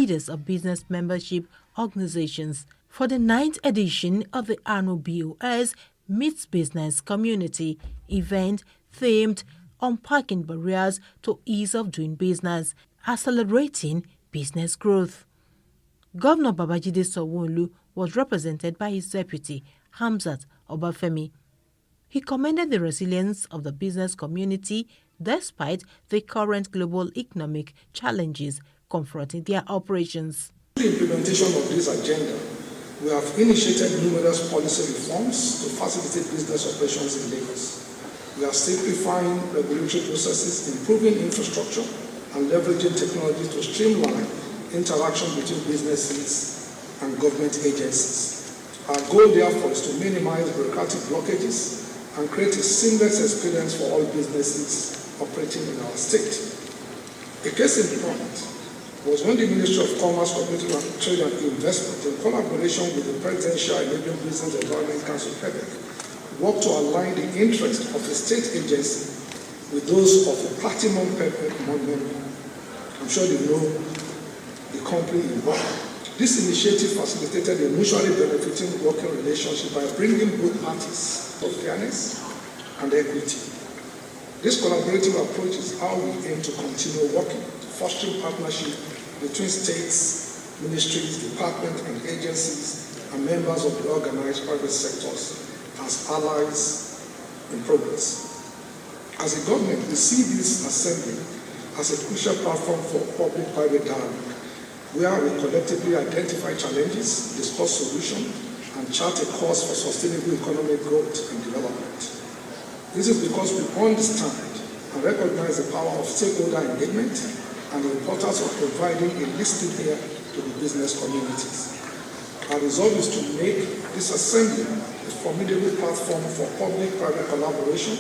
leaders of business membership organizations for the 9th edition of the annual BOS Meets Business Community event themed Unpacking Barriers to Ease of Doing Business, Accelerating Business Growth. Governor Babajide Sanwo-Olu was represented by his deputy, Hamzat Obafemi. He commended the resilience of the business community despite the current global economic challenges confronting their operations. The implementation of this agenda, we have initiated numerous policy reforms to facilitate business operations in Lagos. We are simplifying regulatory processes, improving infrastructure, and leveraging technology to streamline interaction between businesses and government agencies. Our goal, therefore, is to minimize bureaucratic blockages and create a seamless experience for all businesses operating in our state. A case in point was when the Ministry of Commerce, Cooperative Trade and Investment, in collaboration with the Presidential Enabling Business Environment Council, PEBEC, worked to align the interests of a state agency with those of a platinum PEBEC member. I'm sure you know the company involved. This initiative facilitated a mutually benefiting working relationship by bringing both parties of fairness and equity. This collaborative approach is how we aim to continue working to fostering partnership between states, ministries, departments, and agencies, and members of the organized private sectors as allies in progress. As a government, we see this assembly as a crucial platform for public-private dialogue, where we collectively identify challenges, discuss solutions, and chart a course for sustainable economic growth and development. This is because we understand and recognize the power of stakeholder engagement and the importance of providing a listening ear to the business communities. Our resolve is to make this assembly a formidable platform for public-private collaboration,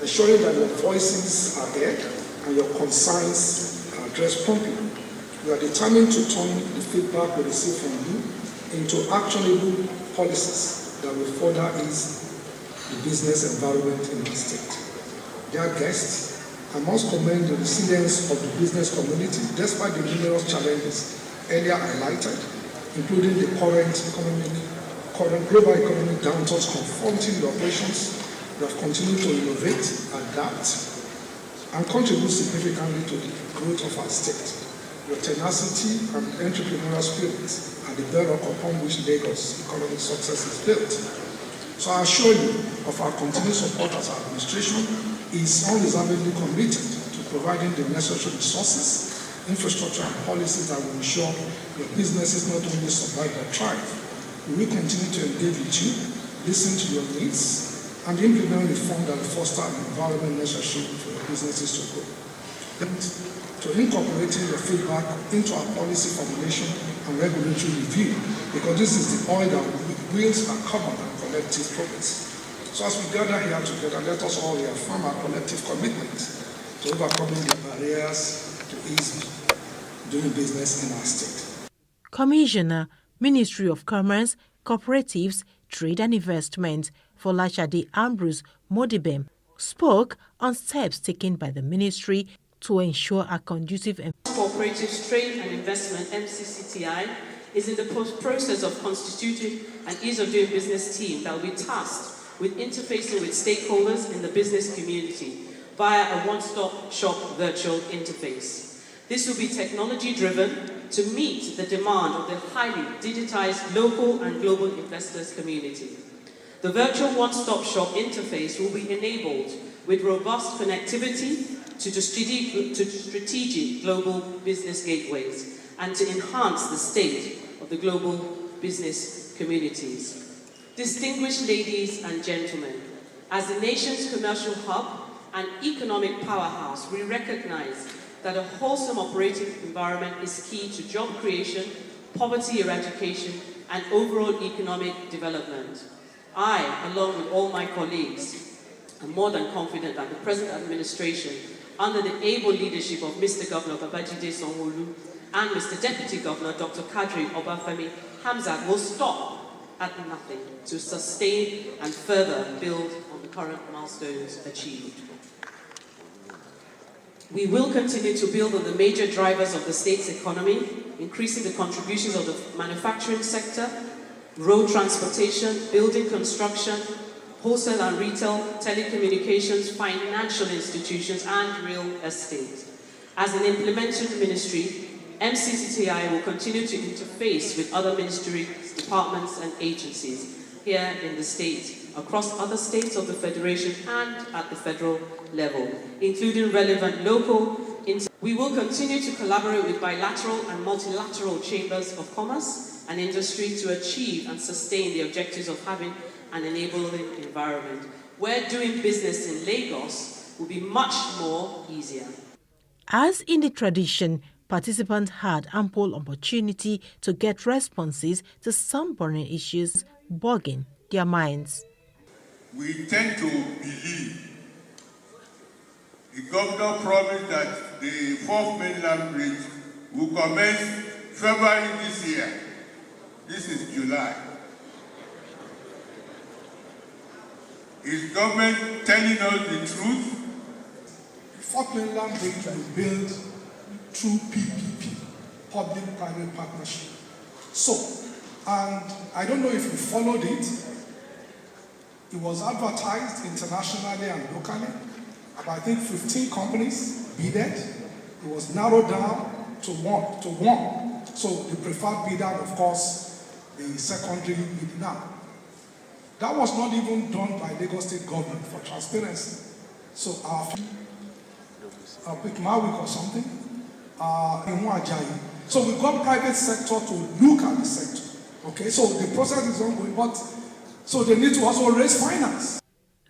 ensuring that your voices are heard and your concerns are addressed promptly. We are determined to turn the feedback we receive from you into actionable policies that will further ease the business environment in our state. Dear guests, I must commend the resilience of the business community despite the numerous challenges earlier highlighted, including the current global economic downturns confronting the operations. We have continued to innovate, adapt, and contribute significantly to the growth of our state. Your tenacity and entrepreneurial spirit are the bedrock upon which Lagos' economic success is built. So I assure you of our continued support as our administration is unreservedly committed to providing the necessary resources, infrastructure, and policies that will ensure your businesses not only survive but thrive. We will continue to engage with you, listen to your needs, and implement reform that will foster an environment necessary for your businesses to grow. To incorporating your feedback into our policy formulation and regulatory review, because this is the oil that wheels our common and collective progress. So as we gather here together, let us all reaffirm our collective commitment to overcoming the barriers to ease doing business in our state. Commissioner, Ministry of Commerce, Cooperatives, Trade and Investment, Folashade Ambrose Modibem, spoke on steps taken by the ministry to ensure a conducive Cooperatives, Trade and Investment, MCCTI, is in the process of constituting an ease of doing business team that will be tasked with interfacing with stakeholders in the business community via a one-stop shop virtual interface. This will be technology-driven to meet the demand of the highly digitized local and global investors community. The virtual one-stop shop interface will be enabled with robust connectivity to strategic global business gateways and to enhance the state of the global business communities. Distinguished ladies and gentlemen, as the nation's commercial hub and economic powerhouse, we recognize that a wholesome operating environment is key to job creation, poverty eradication, and overall economic development. I, along with all my colleagues, am more than confident that the present administration, under the able leadership of Mr. Governor Babajide Sanwo-Olu and Mr. Deputy Governor Dr. Kadri Obafemi Hamzat, will stop at nothing to sustain and further build on the current milestones achieved. We will continue to build on the major drivers of the state's economy, increasing the contributions of the manufacturing sector, road transportation, building construction, wholesale and retail, telecommunications, financial institutions, and real estate. As an implementing ministry, MCCTI will continue to interface with other ministry departments and agencies here in the state, across other states of the Federation and at the federal level, including relevant local. We will continue to collaborate with bilateral and multilateral chambers of commerce and industry to achieve and sustain the objectives of having an enabling environment, where doing business in Lagos will be much more easier. As in the tradition, participants had ample opportunity to get responses to some burning issues bogging their minds. We tend to believe the governor promised that the 4th mainland bridge will commence February this year. This is July. Is government telling us the truth? The 4th mainland bridge will build through PPP, public-private partnership. So, and I don't know if you followed it, it was advertised internationally and locally. About, I think, 15 companies bidded. It was narrowed down to one. So the preferred bidder, of course, the secondary bid now. That was not even done by Lagos State government for transparency. So our pick Mawick or something, in Ajayi. So we got private sector to look at the sector. Okay, so the process is ongoing, but so they need to also raise finance.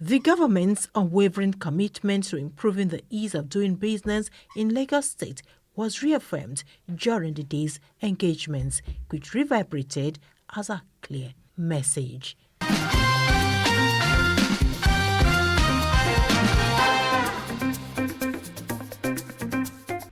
The government's unwavering commitment to improving the ease of doing business in Lagos State was reaffirmed during the day's engagements, which reverberated as a clear message.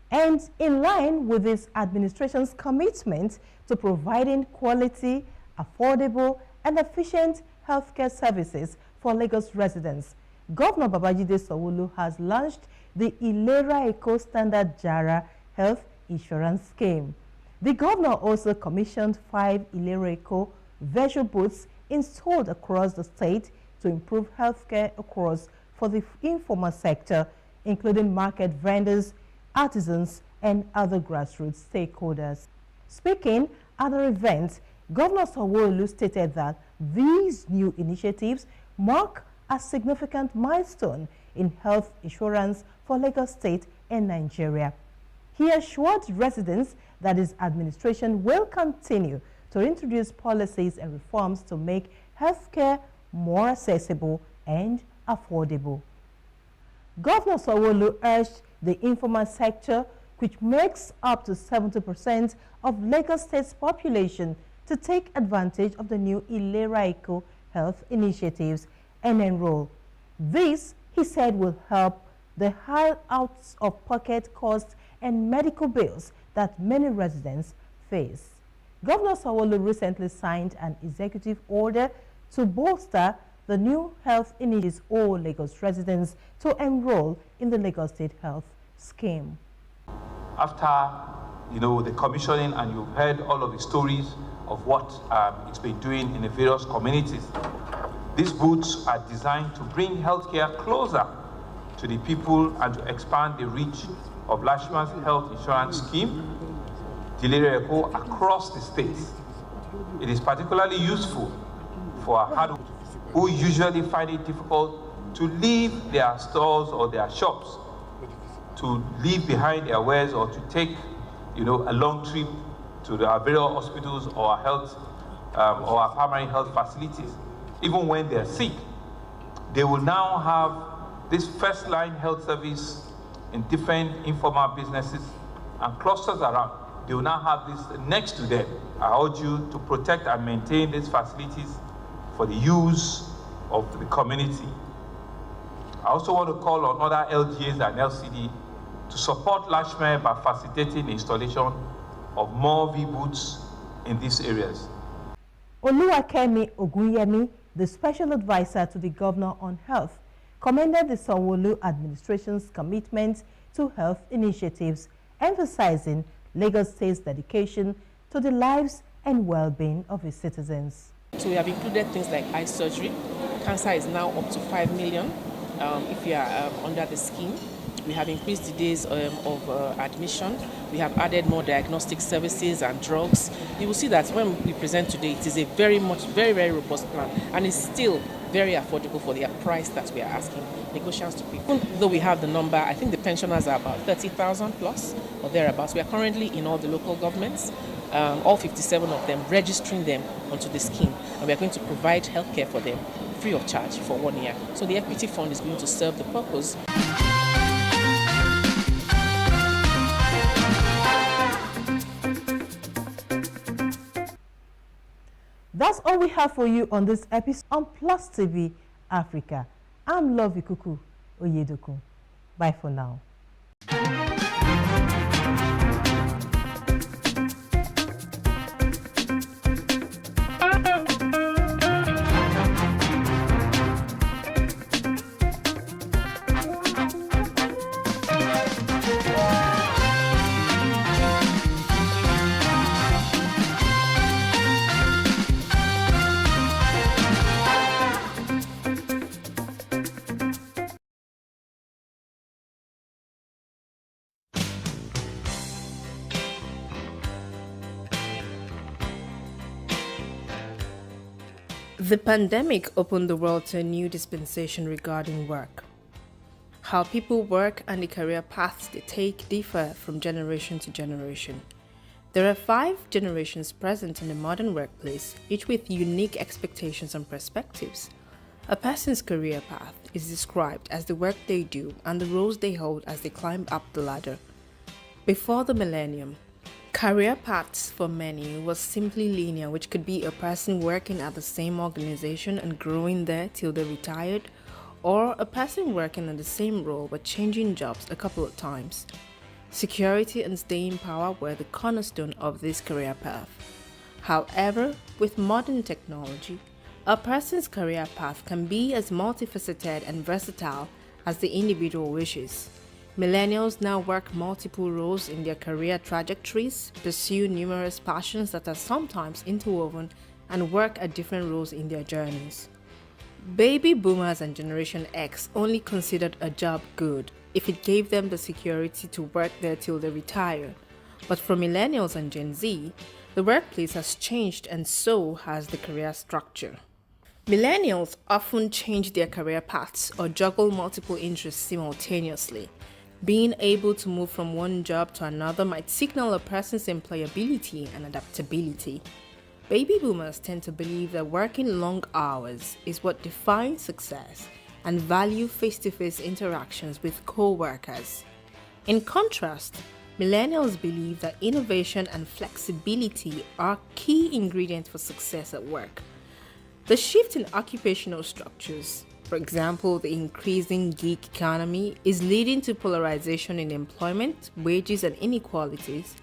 And in line with this administration's commitment to providing quality, affordable, and efficient healthcare services for Lagos residents, Governor Babajide Sanwo-Olu has launched the Ilera Eco Standard JARA Health Insurance Scheme. The governor also commissioned 5 Ilera Eco virtual booths installed across the state to improve healthcare across for the informal sector, including market vendors, artisans, and other grassroots stakeholders. Speaking at the event, Governor Sanwo-Olu stated that these new initiatives mark a significant milestone in health insurance for Lagos State and Nigeria. He assured residents that his administration will continue to introduce policies and reforms to make healthcare more accessible and affordable. Governor Sanwo-Olu urged the informal sector, which makes up to 70% of Lagos State's population, to take advantage of the new Ilera Eco health initiatives and enroll. This, he said, will help the high out-of-pocket costs and medical bills that many residents face. Governor Sanwo-Olu recently signed an executive order to bolster the new health initiatives all Lagos residents to enroll in the Lagos State Health Scheme. After, the commissioning, and you've heard all of the stories of what it's been doing in the various communities, these booths are designed to bring healthcare closer to the people and to expand the reach of Lashman's health insurance scheme, Ilera Eco, across the states. It is particularly useful for our hard who usually find it difficult to leave their stores or their shops, to leave behind their wares, or to take, a long trip to our various hospitals or our health or our primary health facilities. Even when they're sick, they will now have this first-line health service in different informal businesses and clusters around. They will now have this next to them. I urge you to protect and maintain these facilities for the use of the community. I also want to call on other LGAs and LCD to support Lashman by facilitating the installation of more V-booths in these areas. Oluwakemi Ogunyemi, the special advisor to the governor on health, commended the Sanwo-Olu administration's commitment to health initiatives, emphasizing Lagos State's dedication to the lives and well-being of its citizens. So we have included things like eye surgery. Cancer is now up to 5 million if you are under the scheme. We have increased the days of admission. We have added more diagnostic services and drugs. You will see that when we present today, it is a very, very robust plan, and it's still very affordable for the price that we are asking Lagosians to pay. Even though we have the number, I think the pensioners are about 30,000 plus or thereabouts. We are currently in all the local governments, all 57 of them, registering them onto the scheme, and we are going to provide healthcare for them free of charge for 1 year. So the equity fund is going to serve the purpose. That's all we have for you on this episode on Plus TV Africa. I'm Lovey Kuku Oyedoku. Bye for now. The pandemic opened the world to a new dispensation regarding work. How people work and the career paths they take differ from generation to generation. There are 5 generations present in the modern workplace, each with unique expectations and perspectives. A person's career path is described as the work they do and the roles they hold as they climb up the ladder. Before the millennium, career paths for many was simply linear, which could be a person working at the same organization and growing there till they retired, or a person working in the same role but changing jobs a couple of times. Security and staying power were the cornerstone of this career path. However, with modern technology, a person's career path can be as multifaceted and versatile as the individual wishes. Millennials now work multiple roles in their career trajectories, pursue numerous passions that are sometimes interwoven, and work at different roles in their journeys. Baby boomers and Generation X only considered a job good if it gave them the security to work there till they retire. But for millennials and Gen Z, the workplace has changed, and so has the career structure. Millennials often change their career paths or juggle multiple interests simultaneously. Being able to move from one job to another might signal a person's employability and adaptability. Baby boomers tend to believe that working long hours is what defines success and value face-to-face interactions with co-workers. In contrast, millennials believe that innovation and flexibility are key ingredients for success at work. The shift in occupational structures, for example, the increasing gig economy, is leading to polarization in employment, wages, and inequalities.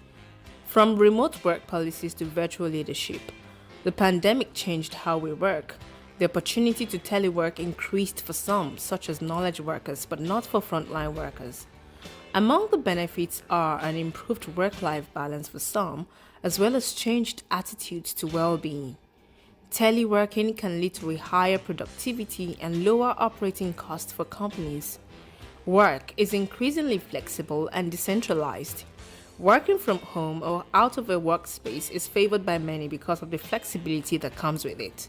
From remote work policies to virtual leadership, the pandemic changed how we work. The opportunity to telework increased for some, such as knowledge workers, but not for frontline workers. Among the benefits are an improved work-life balance for some, as well as changed attitudes to well-being. Teleworking can lead to a higher productivity and lower operating costs for companies. Work is increasingly flexible and decentralized. Working from home or out of a workspace is favored by many because of the flexibility that comes with it.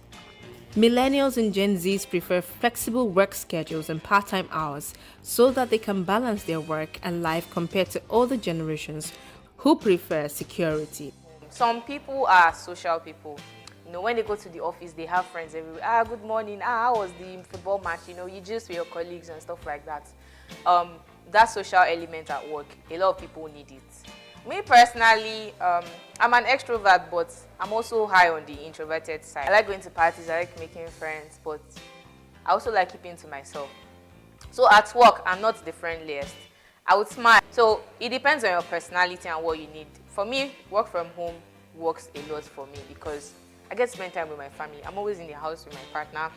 Millennials and Gen Zs prefer flexible work schedules and part-time hours so that they can balance their work and life compared to older generations who prefer security. Some people are social people. When they go to the office, they have friends everywhere. Good morning. How was the football match? You just with your colleagues and stuff like that. That social element at work, a lot of people need it. Me personally, I'm an extrovert, but I'm also high on the introverted side. I like going to parties, I like making friends, but I also like keeping to myself. So at work, I'm not the friendliest. I would smile. So it depends on your personality and what you need. For me, work from home works a lot for me because I get to spend time with my family. I'm always in the house with my partner,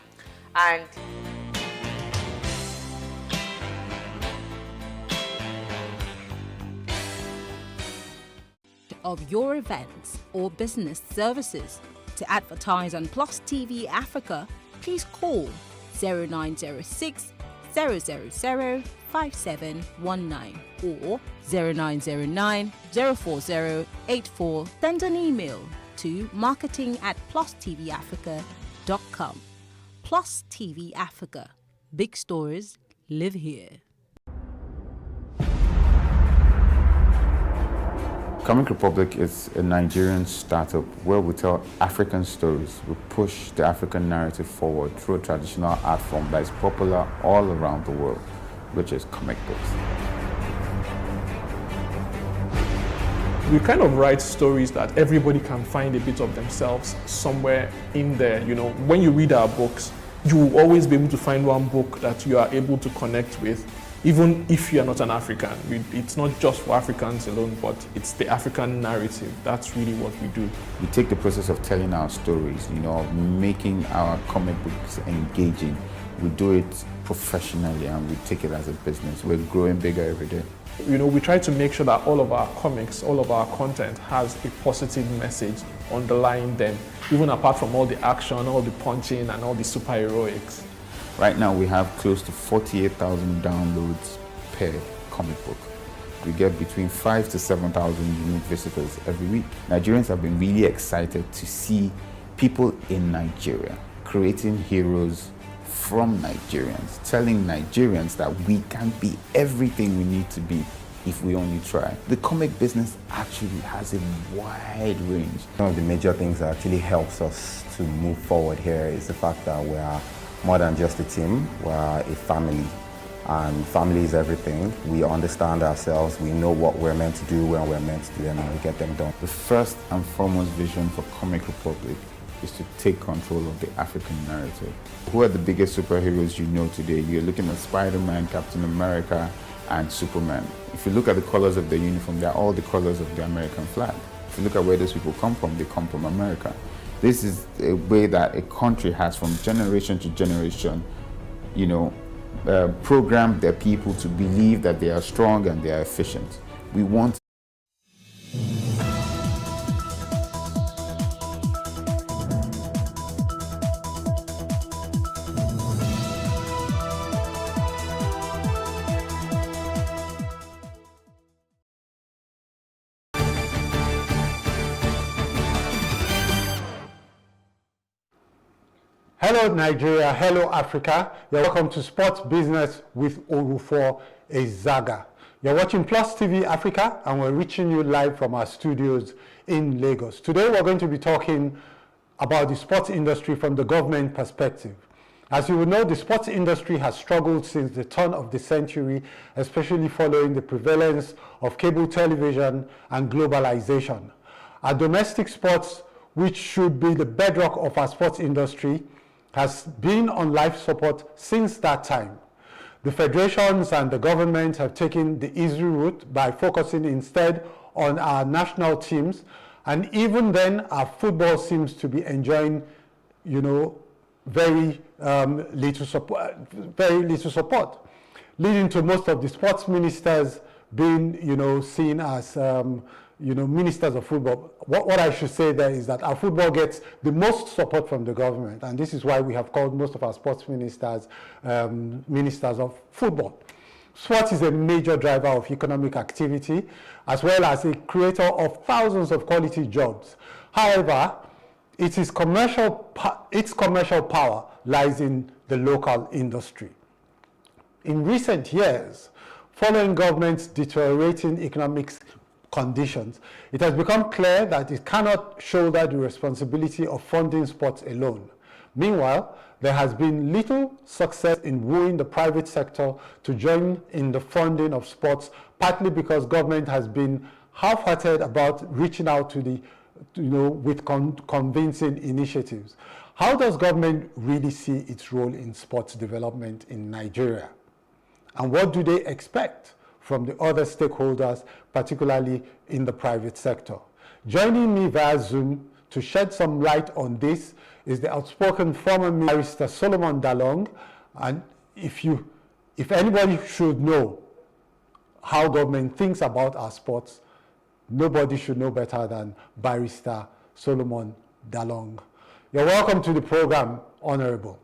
and of your events or business services. To advertise on Plus TV Africa, please call 0906 000 5719 or 0909 040 84. Send an email to marketing@plustvafrica.com. Plus TV Africa. Big stories live here. Comic Republic is a Nigerian startup where we tell African stories. We push the African narrative forward through a traditional art form that is popular all around the world, which is comic books. We kind of write stories that everybody can find a bit of themselves somewhere in there. You know, when you read our books, you will always be able to find one book that you are able to connect with, even if you are not an African. It's not just for Africans alone, but it's the African narrative. That's really what we do. We take the process of telling our stories, you know, making our comic books engaging. We do it professionally and we take it as a business. We're growing bigger every day. You know, we try to make sure that all of our comics, all of our content has a positive message underlying them, even apart from all the action, all the punching, and all the superheroics. Right now we have close to 48,000 downloads per comic book. We get between 5,000 to 7,000 unique visitors every week. Nigerians have been really excited to see people in Nigeria creating heroes from Nigerians, telling Nigerians that we can be everything we need to be if we only try. The comic business actually has a wide range. One of the major things that actually helps us to move forward here is the fact that we are more than just a team, we are a family. And family is everything. We understand ourselves, we know what we're meant to do when we're meant to do them, and we get them done. The first and foremost vision for Comic Republic is to take control of the African narrative. Who are the biggest superheroes you know today? You're looking at Spider-Man, Captain America, and Superman. If you look at the colors of their uniform, they're all the colors of the American flag. If you look at where those people come from, they come from America. This is a way that a country has from generation to generation, you know, programmed their people to believe that they are strong and they are efficient. We want Hello Nigeria, hello Africa. You're welcome to Sports Business with Orufo Ezaga. You're watching Plus TV Africa and we're reaching you live from our studios in Lagos. Today we're going to be talking about the sports industry from the government perspective. As you will know, the sports industry has struggled since the turn of the century, especially following the prevalence of cable television and globalization. Our domestic sports, which should be the bedrock of our sports industry, has been on life support since that time. The federations and the government have taken the easy route by focusing instead on our national teams, and even then our football seems to be enjoying, you know, very little support, leading to most of the sports ministers being, you know, seen as ministers of football. What I should say there is that our football gets the most support from the government, and this is why we have called most of our sports ministers ministers of football. Sport is a major driver of economic activity, as well as a creator of thousands of quality jobs. However, its commercial power lies in the local industry. In recent years, following government's deteriorating economic conditions, it has become clear that it cannot shoulder the responsibility of funding sports alone. Meanwhile, there has been little success in wooing the private sector to join in the funding of sports, partly because government has been half-hearted about reaching out to the, with convincing initiatives. How does government really see its role in sports development in Nigeria? And what do they expect from the other stakeholders, particularly in the private sector? Joining me via Zoom to shed some light on this is the outspoken former Minister Solomon Dalong. And if anybody should know how government thinks about our sports, nobody should know better than Barrister Solomon Dalong. You're welcome to the program, Honorable.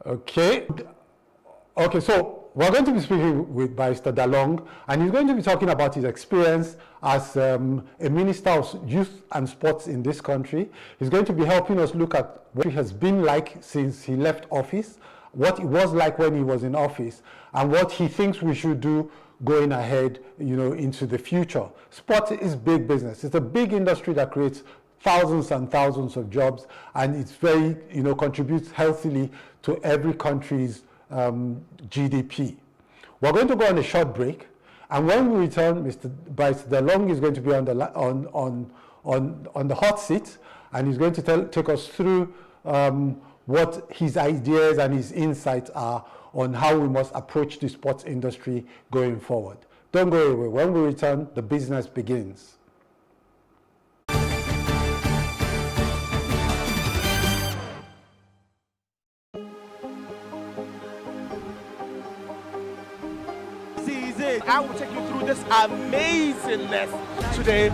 Okay, so we're going to be speaking with Barrister Dalong, and he's going to be talking about his experience as a Minister of Youth and Sports in this country. He's going to be helping us look at what it has been like since he left office, what it was like when he was in office, and what he thinks we should do going ahead, into the future. Sport is big business. It's a big industry that creates thousands and thousands of jobs, and it's very, contributes healthily to every country's GDP. We're going to go on a short break, and when we return, Mr. Barrister Dalong is going to be on the hot seat, and he's going to take us through what his ideas and his insights are on how we must approach the sports industry going forward. Don't go away. When we return, the business begins. I will take you through this amazingness today.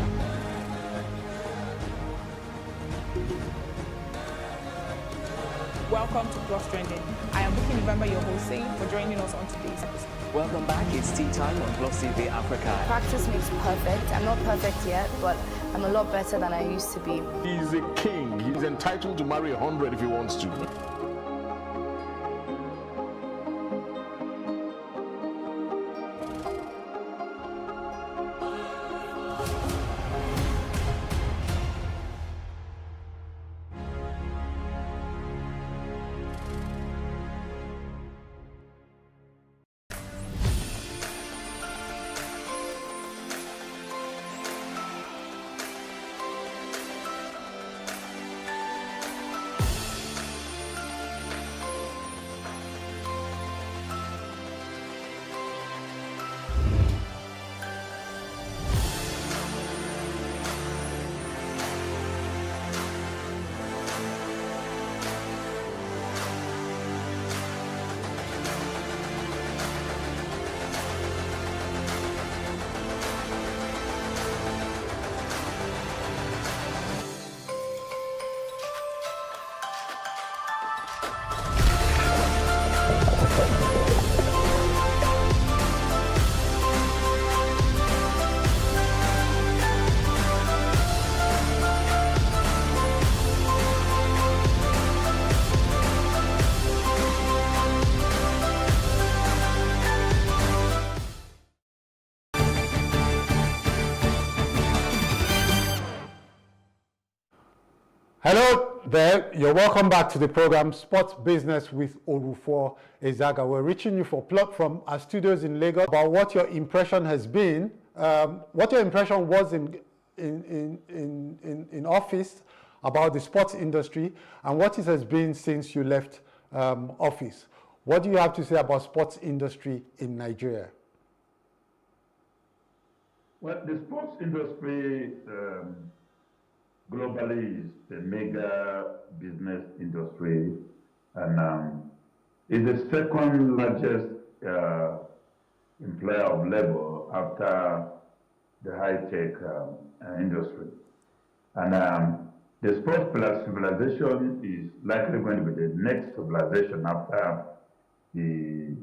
Welcome to Plus Trending. I am Buki November, your host, for joining us on today's episode. Welcome back. It's tea time on Plus TV Africa. Practice makes perfect. I'm not perfect yet, but I'm a lot better than I used to be. He's a king. He's entitled to marry 100 if he wants to. Hello there, you're welcome back to the program Sports Business with Orufour Ezaga. We're reaching you from our studios in Lagos about what your impression has been, what your impression was in office about the sports industry, and what it has been since you left office. What do you have to say about sports industry in Nigeria? Well, the sports industry globally is a mega business industry, and is the second largest employer of labor after the high-tech industry. And the sports civilization is likely going to be the next civilization after the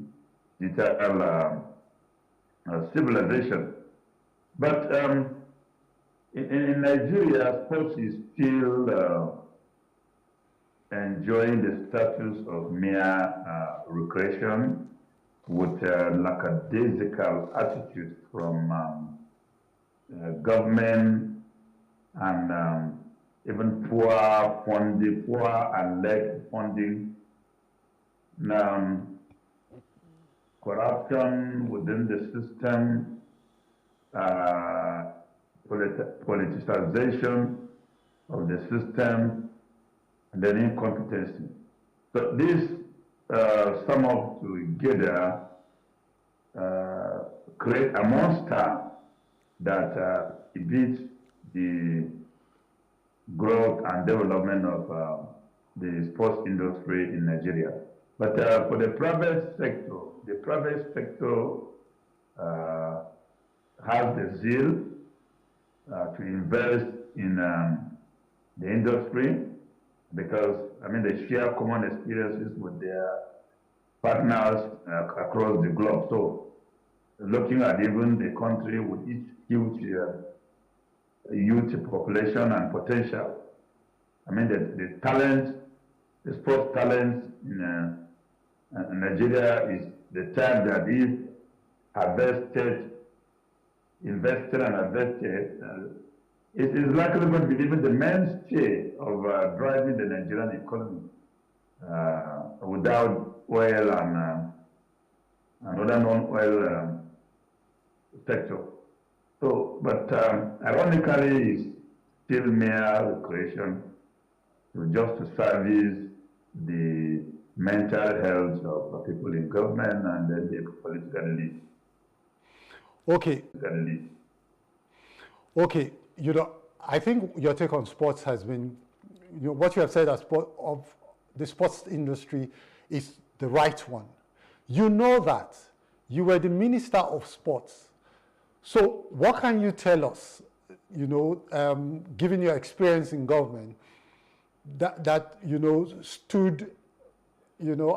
digital civilization. But in Nigeria, sports is still enjoying the status of mere recreation with lackadaisical attitude from government and even poor and leg funding. Corruption within the system, politicization of the system, and then incompetency. So this sum up together create a monster that beats the growth and development of the sports industry in Nigeria. But for the private sector has the zeal to invest in the industry, because they share common experiences with their partners across the globe. So looking at even the country with its huge youth population and potential, the talent, the sports talent in Nigeria is the time that is invested, it is likely going to be even the mainstay of driving the Nigerian economy. Without oil and other non-oil sector. So, but ironically, it's still mere recreation just to service the mental health of people in government and then the political elite. Okay. Okay. I think your take on sports has been, what you have said of the sports industry is the right one. You know that. You were the Minister of Sports. So what can you tell us, given your experience in government, that stood,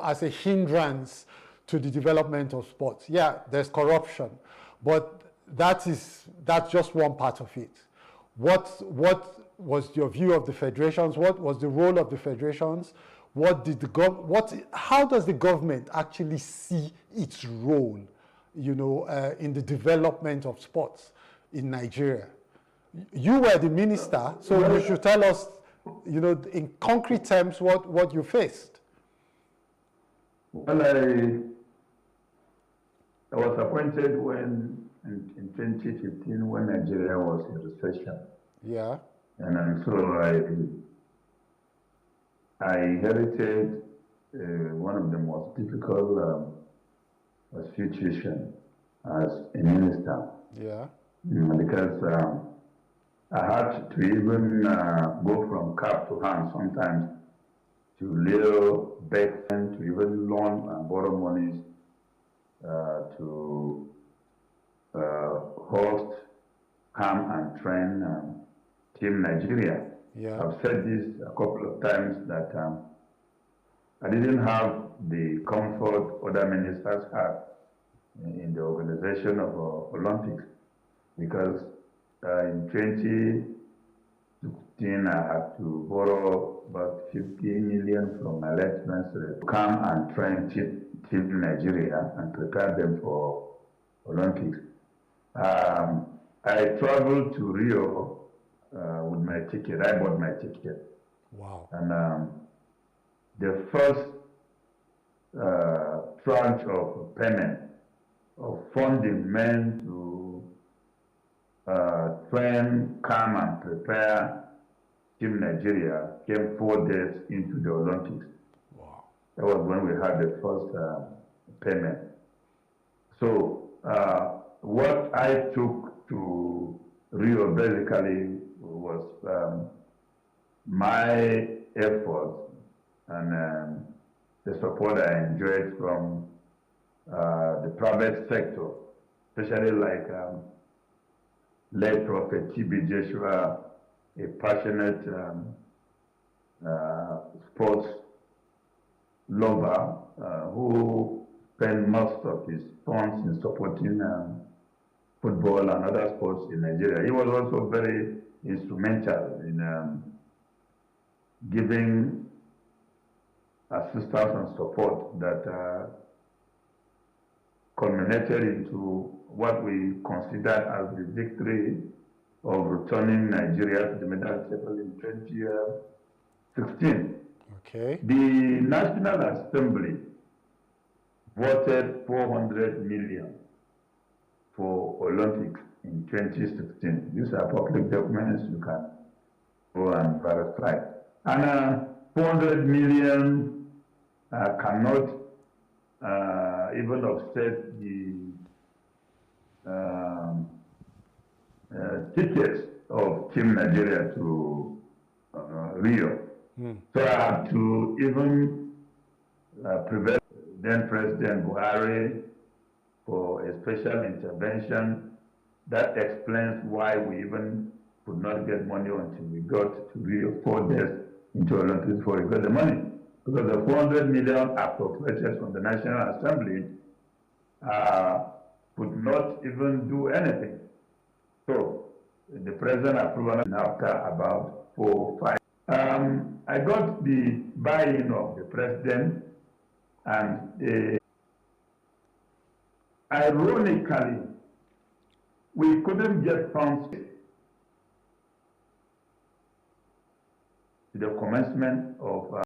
as a hindrance to the development of sports? Yeah, there's corruption, but that's just one part of it. What was your view of the federations? What was the role of the federations? How does the government actually see its role, in the development of sports in Nigeria? You were the minister, so you should tell us, in concrete terms, what you faced. Well, I was appointed in 2015 when Nigeria was in recession. Yeah. And so I inherited one of the most difficult situations as a minister. Yeah. Because I had to even go from cap to hand sometimes to little back then, to even loan and borrow monies to host, come and train Team Nigeria. Yeah. I've said this a couple of times that I didn't have the comfort other ministers had in the organization of Olympics, because in 2016 I had to borrow about 50 million from my late sponsor to come and train Team Nigeria and prepare them for Olympics. I traveled to Rio with my ticket. I bought my ticket. Wow. And the first tranche of payment of funding meant to train, come and prepare Team Nigeria came 4 days into the Olympics. Wow. That was when we had the first payment. So what I took to Rio basically was my effort and the support I enjoyed from the private sector, especially like late Prophet T.B. Joshua, a passionate sports lover who spent most of his funds in supporting football and other sports in Nigeria. He was also very instrumental in giving assistance and support that culminated into what we consider as the victory of returning Nigeria to the medal table in 2016. Okay. The National Assembly voted 400 million for Olympics in 2016. These are public documents, you can go and verify. And 400 million cannot even offset the tickets of Team Nigeria to Rio. So I had to even prevent then President Buhari for a special intervention. That explains why we even could not get money until we got to Rio 4 days into Olympics before we got the money. Because the 400 million appropriated from the National Assembly could not even do anything. So the president approved after about 4 or 5. I got the buy-in of the president, and ironically, we couldn't get funds to the commencement of